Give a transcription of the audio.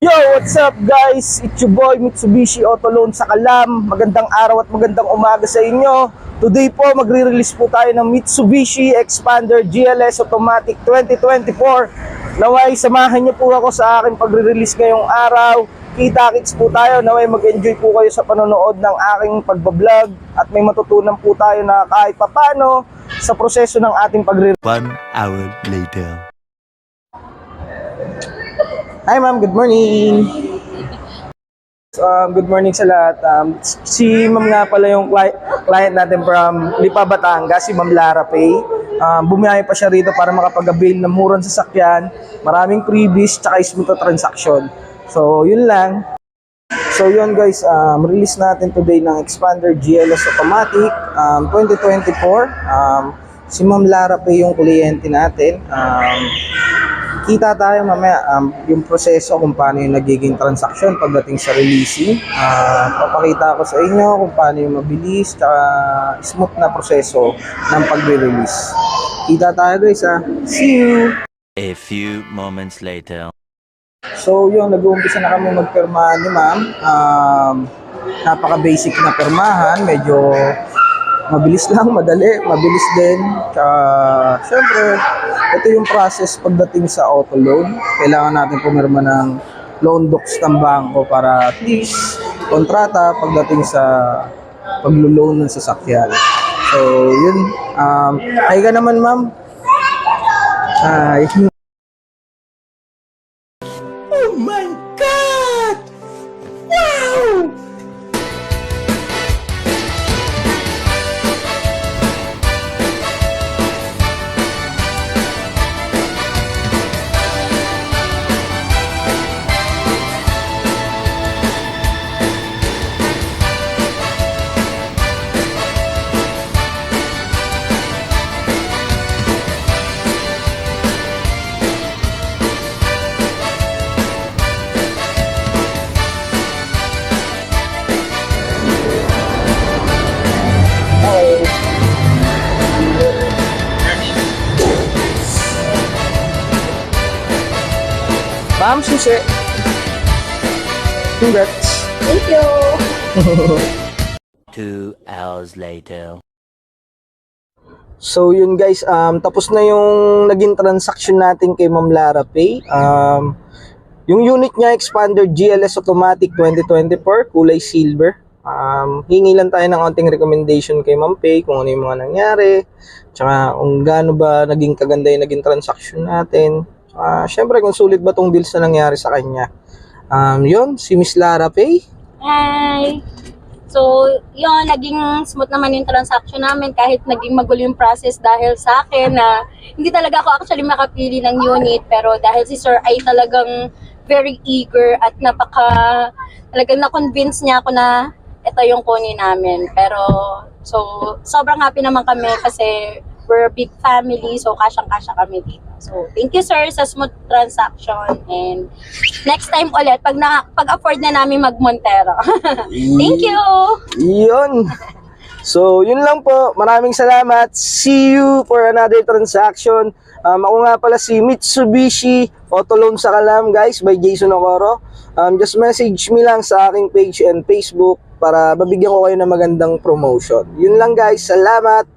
Yo, what's up guys? It's your boy Mitsubishi Auto Loan sa Kalam. Magandang araw at magandang umaga sa inyo. Today po magre-release po tayo ng Mitsubishi Xpander GLS Automatic 2024. Naway samahan niyo po ako sa aking pagre-release ngayong araw. Kita-kits po tayo. Naway mag-enjoy po kayo sa panonood ng aking pagbablog at may matutunan po tayo na kahit papano sa proseso ng ating pagre-release. 1 hour later. Hi ma'am, good morning. Good morning sa lahat. Si ma'am nga pala yung client natin from Lipa, Batangas, si Ma'am Lara Pay. Bumiyahe pa siya rito para makapag-avail ng murang sasakyan, maraming freebies, tsaka smooth na transaction. So yun lang. So yun guys, release natin today ng Xpander GLS Automatic 2024. Si Ma'am Lara Pay yung kliyente natin. Kita tayo mamaya yung proseso kung paano yung nagiging transaction pagdating sa releasing. Papakita ko sa inyo kung paano yung mabilis tsaka smooth na proseso ng pagre-release. Kita tayo guys ha. See you! A few moments later. So yun, nag-uumpisa na kami magpirmahan ni ma'am. Napaka-basic na pirmahan. Medyo mabilis lang, madali, mabilis din. Siyempre, ito yung process pagdating sa auto loan. Kailangan natin pumirma ng loan docs ng bangko para at least kontrata pagdating sa paglo-loan ng sasakyan. So, yun. Hi ka naman, ma'am. Hi. Oh my God! Wow! Ma'am, susi. Congrats. Thank you. 2 hours later. So yun guys, tapos na yung naging transaction natin kay Ma'am Lara Pay. Yung unit niya, Xpander GLS Automatic 2024, kulay silver. Hingi lang tayo ng konting recommendation kay Ma'am Pay kung ano yung mga nangyari, tsaka kung gaano ba naging kaganda yung naging transaction natin. Syempre kung sulit ba tong deals na nangyari sa kanya. Yun, si Miss Lara Pay. Hi. So, yun, naging smooth naman yung transaction namin kahit naging magulo yung process dahil sa akin na hindi talaga ako actually makapili ng unit, pero dahil si Sir ay talagang very eager at talagang na-convince niya ako na ito yung kunin namin. Pero, so, sobrang happy naman kami kasi we're a big family, so kasyang-kasya kami dito. So, thank you sir sa smooth transaction, and next time ulit pag afford na namin mag-Montero. Thank you. Yun. So, yun lang po. Maraming salamat. See you for another transaction. Ako nga pala si Mitsubishi Auto Loan sa Kalam, guys, by Jason Okoro. Just message me lang sa aking page and Facebook para mabigyan ko kayo ng magandang promotion. Yun lang guys. Salamat.